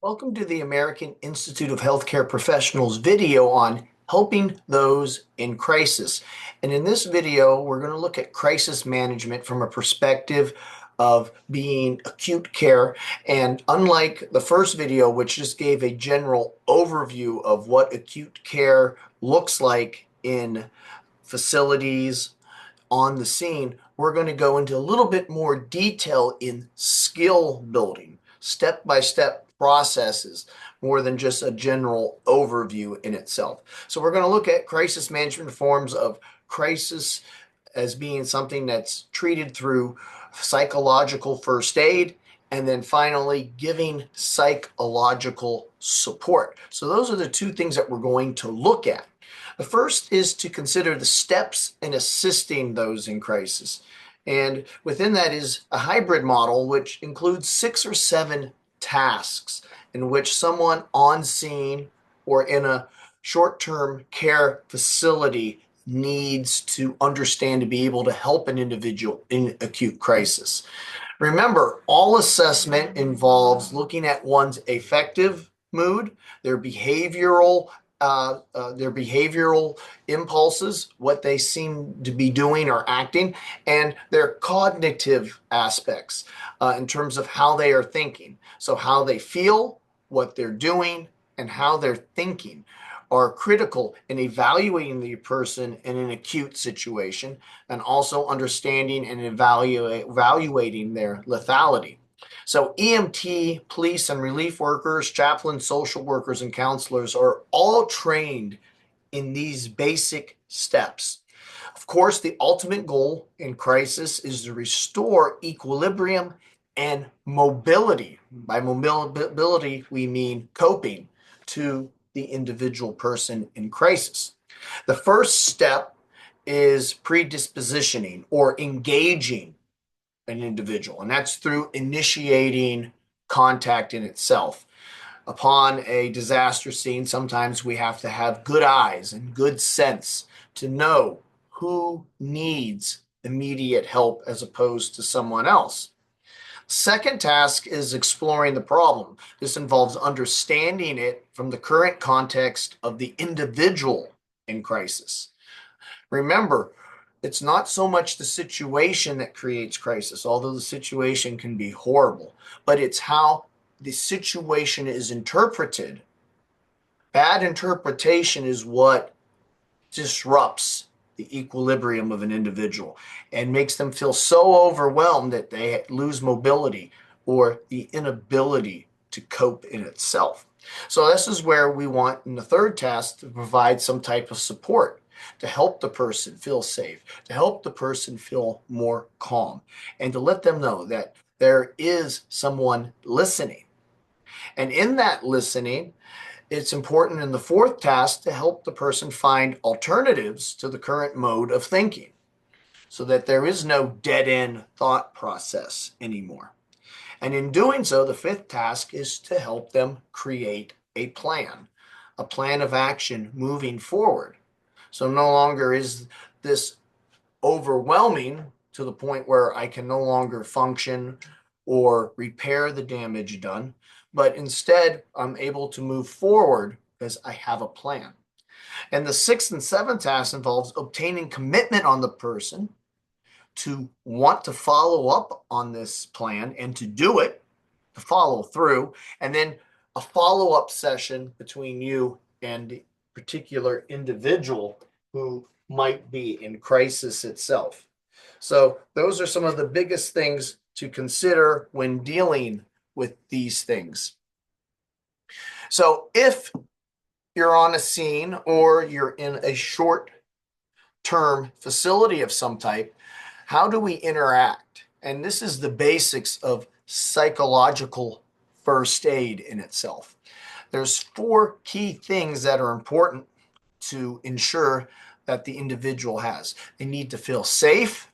Welcome to the American Institute of Healthcare Professionals video on helping those in crisis. And in this video, we're going to look at crisis management from a perspective of being acute care. And unlike the first video, which just gave a general overview of what acute care looks like in facilities on the scene, we're going to go into a little bit more detail in skill building, step-by-step processes, more than just a general overview in itself. So we're going to look at crisis management forms of crisis as being something that's treated through psychological first aid, and then finally giving psychological support. So those are the two things that we're going to look at. The first is to consider the steps in assisting those in crisis. And within that is a hybrid model, which includes 6 or 7 tasks in which someone on scene or in a short-term care facility needs to understand to be able to help an individual in acute crisis. Remember, all assessment involves looking at one's affective mood, their behavioral impulses, what they seem to be doing or acting, and their cognitive aspects in terms of how they are thinking. So how they feel, what they're doing, and how they're thinking are critical in evaluating the person in an acute situation, and also understanding and evaluating their lethality. So EMT, police and relief workers, chaplains, social workers, and counselors are all trained in these basic steps. Of course, the ultimate goal in crisis is to restore equilibrium and mobility. By mobility, we mean coping to the individual person in crisis. The first step is predispositioning or engaging an individual, and that's through initiating contact in itself. Upon a disaster scene, sometimes we have to have good eyes and good sense to know who needs immediate help as opposed to someone else. Second task is exploring the problem. This involves understanding it from the current context of the individual in crisis. Remember, it's not so much the situation that creates crisis, although the situation can be horrible, but it's how the situation is interpreted. Bad interpretation is what disrupts the equilibrium of an individual and makes them feel so overwhelmed that they lose mobility or the inability to cope in itself. So this is where we want in the third task to provide some type of support to help the person feel safe, to help the person feel more calm, and to let them know that there is someone listening. And in that listening, it's important in the fourth task to help the person find alternatives to the current mode of thinking so that there is no dead-end thought process anymore. And in doing so, the fifth task is to help them create a plan of action moving forward. So no longer is this overwhelming to the point where I can no longer function or repair the damage done, but instead I'm able to move forward because I have a plan. And the sixth and seventh task involves obtaining commitment on the person to want to follow up on this plan and to do it, to follow through, and then a follow-up session between you and the particular individual who might be in crisis itself. So those are some of the biggest things to consider when dealing with these things. So if you're on a scene or you're in a short-term facility of some type, how do we interact? And this is the basics of psychological first aid in itself. There's 4 key things that are important to ensure that the individual has. They need to feel safe.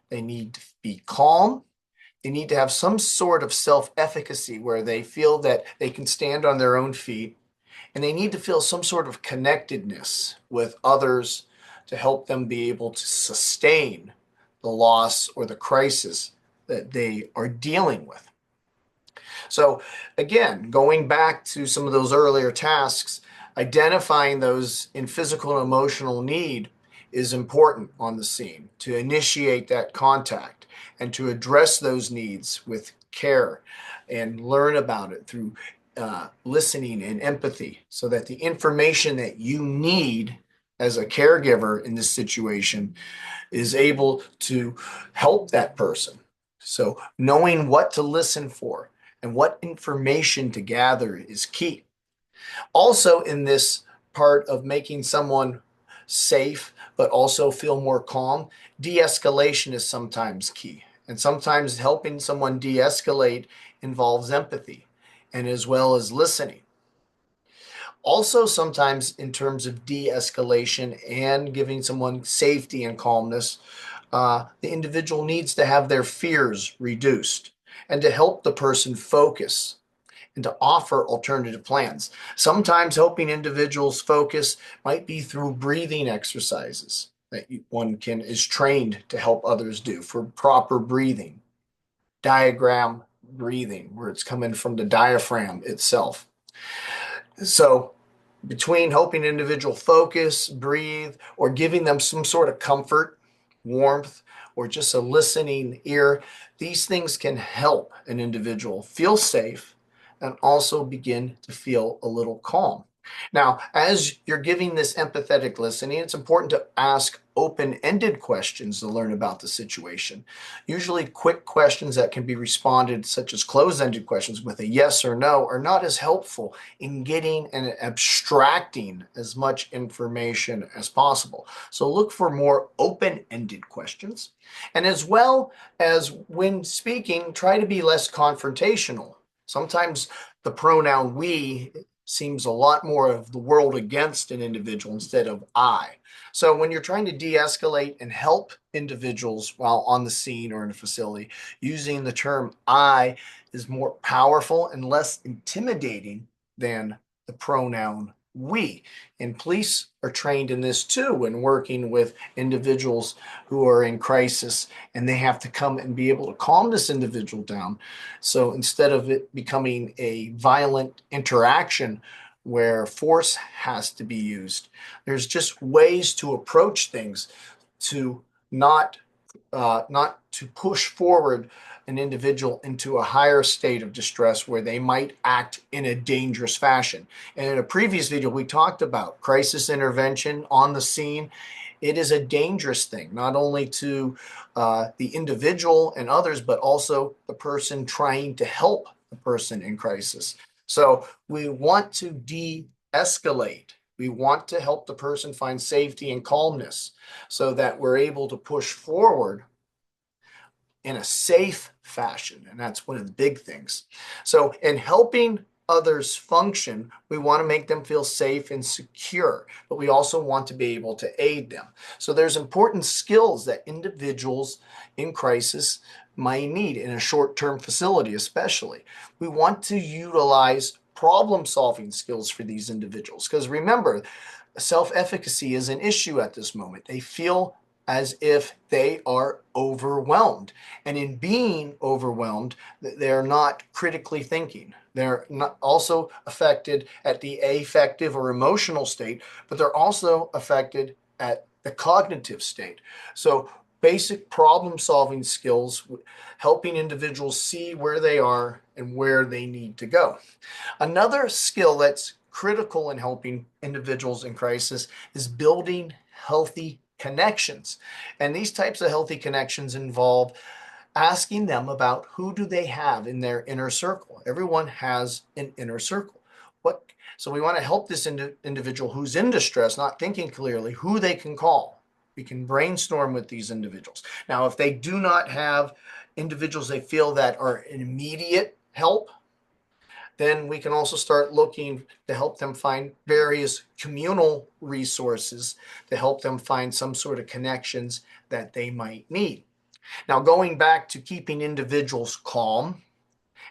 They need to be calm. They need to have some sort of self-efficacy where they feel that they can stand on their own feet. And they need to feel some sort of connectedness with others to help them be able to sustain the loss or the crisis that they are dealing with. So again, going back to some of those earlier tasks, identifying those in physical and emotional need is important on the scene to initiate that contact and to address those needs with care and learn about it through listening and empathy so that the information that you need as a caregiver in this situation is able to help that person. So, knowing what to listen for and what information to gather is key. Also, in this part of making someone safe, but also feel more calm, de escalation is sometimes key. And sometimes helping someone de escalate involves empathy and as well as listening. Also, sometimes in terms of de escalation and giving someone safety and calmness, the individual needs to have their fears reduced and to help the person focus and to offer alternative plans. Sometimes helping individuals focus might be through breathing exercises that one can is trained to help others do for proper breathing, diaphragm breathing, where it's coming from the diaphragm itself. So between helping an individual focus, breathe, or giving them some sort of comfort, warmth, or just a listening ear, these things can help an individual feel safe and also begin to feel a little calm. Now, as you're giving this empathetic listening, it's important to ask open-ended questions to learn about the situation. Usually quick questions that can be responded, such as closed-ended questions with a yes or no, are not as helpful in getting and abstracting as much information as possible. So look for more open-ended questions. And as well as when speaking, try to be less confrontational. Sometimes the pronoun we seems a lot more of the world against an individual instead of I. So when you're trying to de-escalate and help individuals while on the scene or in a facility, using the term I is more powerful and less intimidating than the pronoun we. And police are trained in this too when working with individuals who are in crisis, and they have to come and be able to calm this individual down. So instead of it becoming a violent interaction where force has to be used, there's just ways to approach things to not not to push forward an individual into a higher state of distress where they might act in a dangerous fashion. And in a previous video, we talked about crisis intervention on the scene. It is a dangerous thing, not only to the individual and others, but also the person trying to help the person in crisis. So we want to de-escalate. We want to help the person find safety and calmness so that we're able to push forward in a safe fashion. And that's one of the big things. So in helping others function, we want to make them feel safe and secure, but we also want to be able to aid them. So there's important skills that individuals in crisis might need in a short-term facility, especially. We want to utilize problem-solving skills for these individuals, because remember, self-efficacy is an issue at this moment. They feel as if they are overwhelmed. And in being overwhelmed, they're not critically thinking. They're not also affected at the affective or emotional state, but they're also affected at the cognitive state. So basic problem solving skills, helping individuals see where they are and where they need to go. Another skill that's critical in helping individuals in crisis is building healthy connections. And these types of healthy connections involve asking them about who do they have in their inner circle. Everyone has an inner circle. So we want to help this individual who's in distress, not thinking clearly, who they can call. We can brainstorm with these individuals. Now, if they do not have individuals they feel that are an immediate help, then we can also start looking to help them find various communal resources to help them find some sort of connections that they might need. Now, going back to keeping individuals calm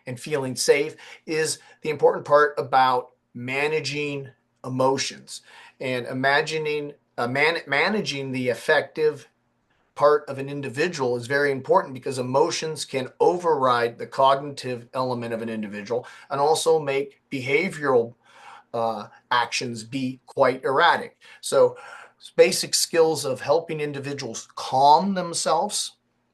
and feeling safe is the important part about managing emotions and managing the affective part of an individual is very important because emotions can override the cognitive element of an individual and also make behavioral actions be quite erratic. So, basic skills of helping individuals calm themselves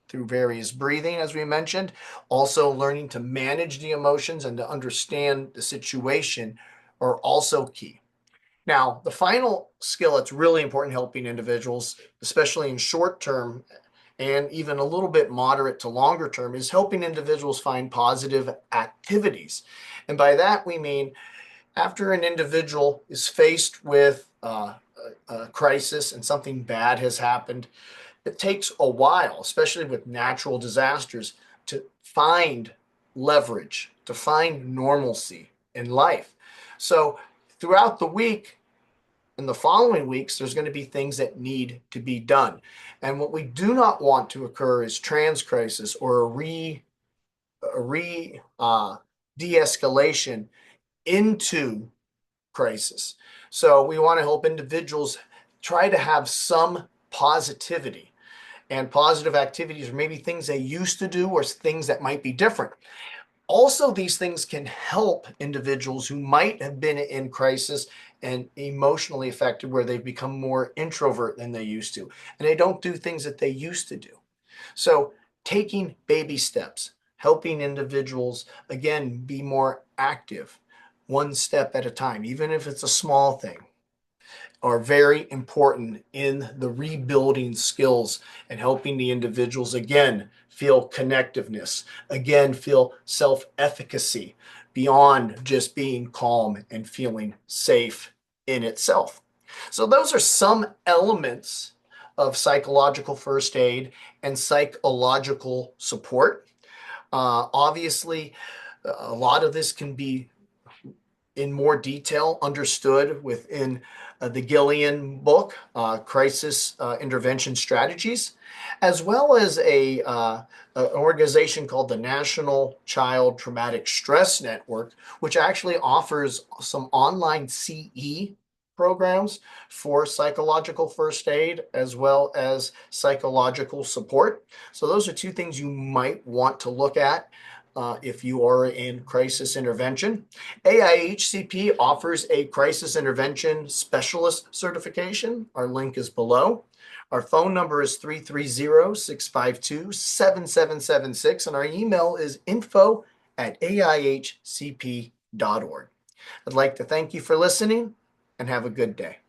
through various breathing, as we mentioned, also learning to manage the emotions and to understand the situation are also key. Now, the final skill that's really important helping individuals, especially in short term and even a little bit moderate to longer term, is helping individuals find positive activities. And by that, we mean after an individual is faced with a crisis and something bad has happened, it takes a while, especially with natural disasters, to find leverage, to find normalcy in life. So throughout the week, in the following weeks, there's going to be things that need to be done. And what we do not want to occur is trans crisis or a de-escalation into crisis. So we want to help individuals try to have some positivity and positive activities, or maybe things they used to do or things that might be different. Also, these things can help individuals who might have been in crisis and emotionally affected, where they've become more introvert than they used to, and they don't do things that they used to do. So, taking baby steps, helping individuals, again, be more active, one step at a time, even if it's a small thing, are very important in the rebuilding skills and helping the individuals again feel connectiveness, again feel self-efficacy beyond just being calm and feeling safe in itself. So those are some elements of psychological first aid and psychological support. Obviously, a lot of this can be in more detail understood within the Gillian book, Crisis Intervention Strategies, as well as an organization called the National Child Traumatic Stress Network, which actually offers some online CE programs for psychological first aid as well as psychological support. So those are two things you might want to look at if you are in crisis intervention. AIHCP offers a crisis intervention specialist certification. Our link is below. Our phone number is 330-652-7776, and our email is info@aihcp.org. I'd like to thank you for listening and have a good day.